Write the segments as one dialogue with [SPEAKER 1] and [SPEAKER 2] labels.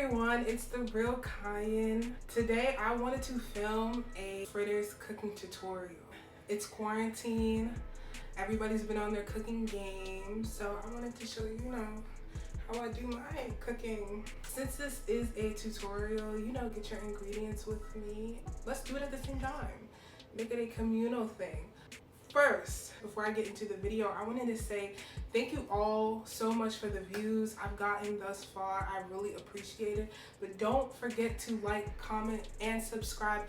[SPEAKER 1] everyone, it's the real Kiyan. Today I wanted to film a fritters cooking tutorial. It's quarantine, everybody's been on their cooking game, so I wanted to show you, how I do my cooking. Since this is a tutorial, get your ingredients with me. Let's do it at the same time. Make it a communal thing. First, before I get into the video, I wanted to say thank you all so much for the views I've gotten thus far. I really appreciate it. But don't forget to like, comment, and subscribe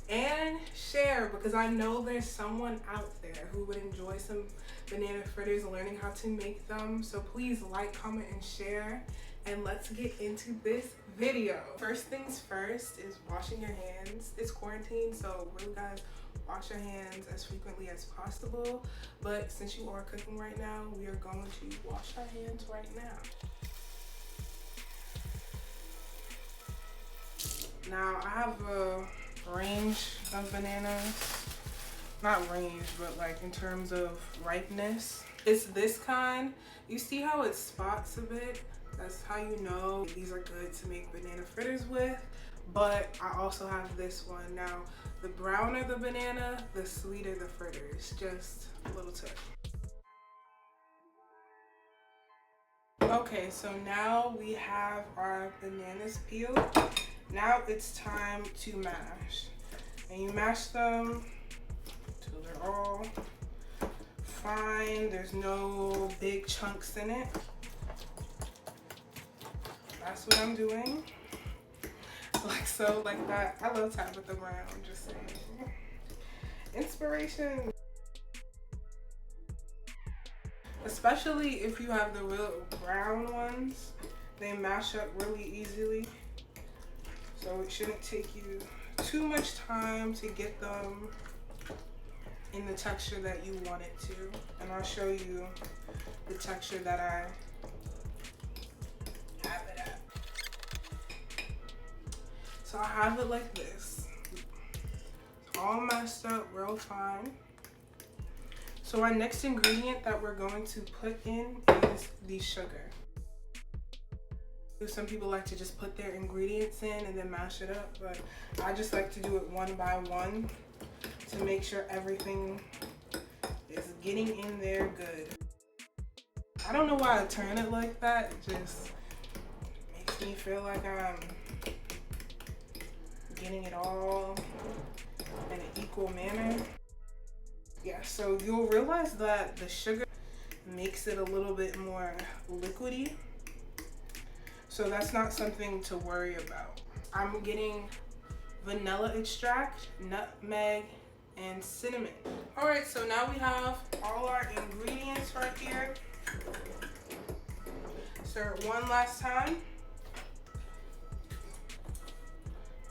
[SPEAKER 1] and share, because I know there's someone out there who would enjoy some banana fritters, learning how to make them. So please like, comment, and share. And let's get into this video. First things first is washing your hands. It's quarantine, so really guys, wash your hands as frequently as possible. But since you are cooking right now, we are going to wash our hands right now. Now I have a range of bananas. Not range, but like in terms of ripeness. It's this kind. You see how it spots a bit? That's how you know these are good to make banana fritters with. But I also have this one. Now, the browner the banana, the sweeter the fritters. Just a little tip. Okay, so now we have our bananas peeled. Now it's time to mash. And you mash them till they're all fine. There's no big chunks in it. That's what I'm doing. Like so, like that. I love Tabitha Brown, just saying. Inspiration. Especially if you have the real brown ones, they mash up really easily. So it shouldn't take you too much time to get them in the texture that you want it to. And I'll show you the texture that I have it at. So I have it like this. It's all mashed up real fine. So our next ingredient that we're going to put in is the sugar. Some people like to just put their ingredients in and then mash it up, but I just like to do it one by one to make sure everything is getting in there good. I don't know why I turn it like that. It just makes me feel like I'm getting it all in an equal manner. Yeah, so you'll realize that the sugar makes it a little bit more liquidy. So that's not something to worry about. I'm getting vanilla extract, nutmeg, and cinnamon. All right, so now we have all our ingredients right here. Stir it one last time.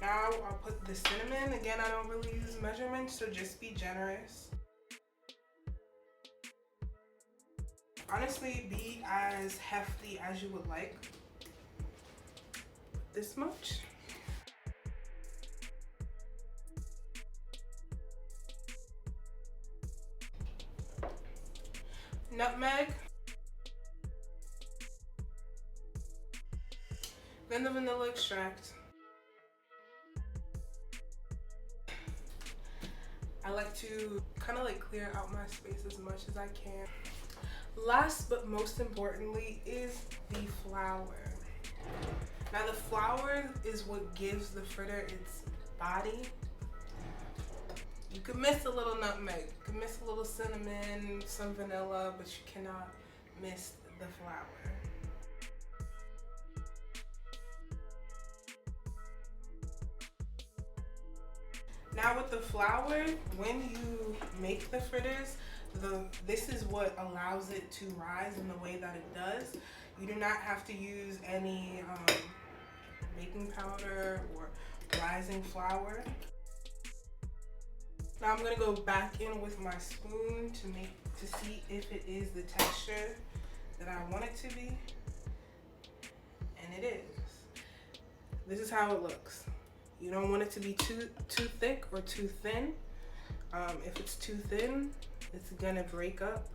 [SPEAKER 1] Now I'll put the cinnamon. Again, I don't really use measurements, so just be generous. Honestly, be as hefty as you would like. This much. Nutmeg. Then the vanilla extract. I like to kind of like clear out my space as much as I can. Last but most importantly is the flour. Now the flour is what gives the fritter its body. You could miss a little nutmeg, you could miss a little cinnamon, some vanilla, but you cannot miss the flour. Now with the flour, when you make the fritters, this is what allows it to rise in the way that it does. You do not have to use any baking powder or rising flour. Now I'm gonna go back in with my spoon to see if it is the texture that I want it to be, and it is. This is how it looks. You don't want it to be too thick or too thin. If it's too thin, it's gonna break up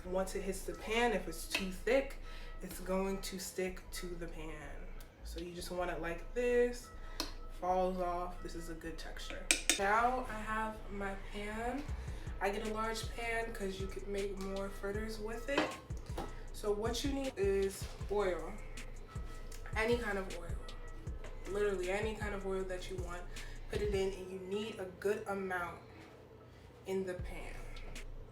[SPEAKER 1] once it hits the pan. If it's too thick, it's going to stick to the pan. So you just want it like this, falls off. This is a good texture. Now I have my pan. I get a large pan because you could make more fritters with it. So what you need is oil, any kind of oil, literally any kind of oil that you want. Put it in, and you need a good amount in the pan.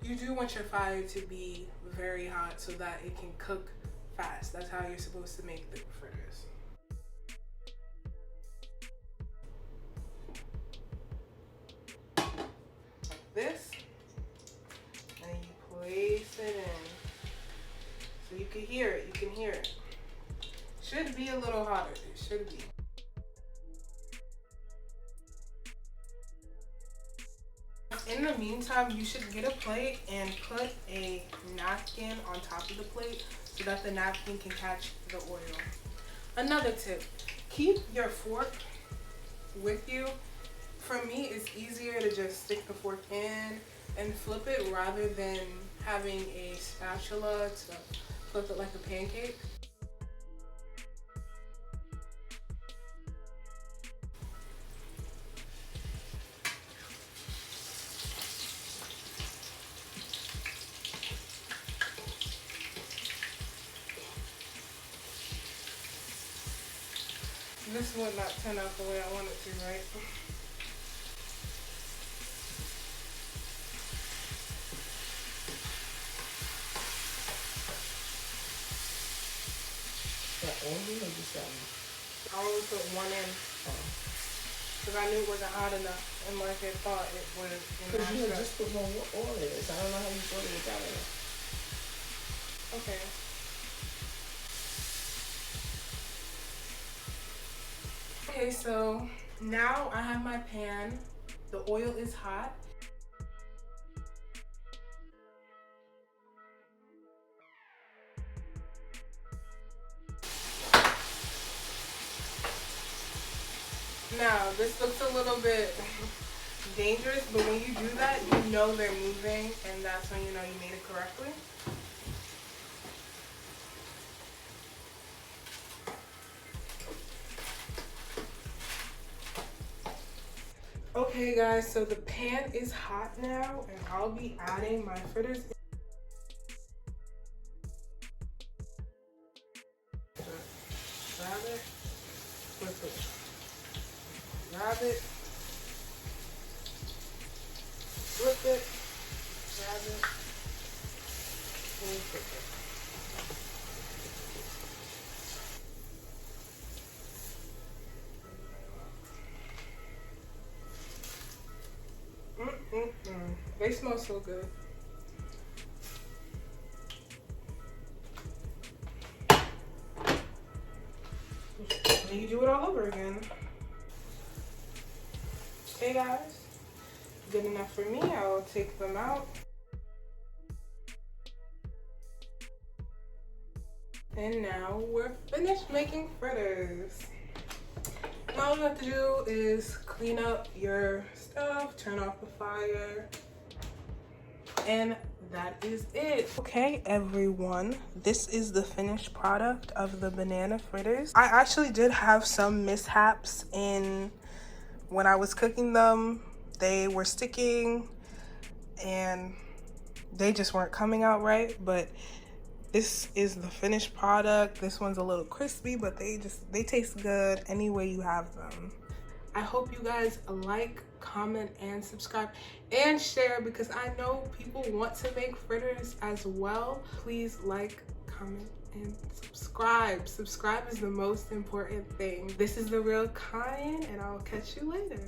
[SPEAKER 1] You do want your fire to be very hot so that it can cook fast. That's how you're supposed to make the fritters. Like this, and you place it in. So you can hear it, you can hear it. Should be a little hotter, it should be. In the meantime, you should get a plate and put a napkin on top of the plate so that the napkin can catch the oil. Another tip, keep your fork with you. For me, it's easier to just stick the fork in and flip it rather than having a spatula to flip it like a pancake. This would not turn out the way I want it to, right?
[SPEAKER 2] Only or just that one?
[SPEAKER 1] I only put one in because I knew it wasn't hot enough, and like I thought it would.
[SPEAKER 2] Because you had just put more oil in it, so I don't know how you put it without it.
[SPEAKER 1] Okay. Okay, so now I have my pan. The oil is hot. Now, this looks a little bit dangerous, but when you do that, you know they're moving, and that's when you know you made it correctly. Okay guys, so the pan is hot now, and I'll be adding my fritters. Grab it, flip it. Grab it, flip it, grab it, and flip it. They smell so good. And you do it all over again. Okay guys, good enough for me. I'll take them out. And now we're finished making fritters. Now all you have to do is clean up your stuff, turn off the fire, and that is it. Okay everyone, this is the finished product of the banana fritters. I actually did have some mishaps in when I was cooking them. They were sticking and they just weren't coming out right, but this is the finished product. This one's a little crispy, but they taste good any way you have them. I hope you guys like, comment, and subscribe, and share, because I know people want to make fritters as well. Please like, comment, and subscribe. Subscribe is the most important thing. This is The Real Kiyan, and I'll catch you later.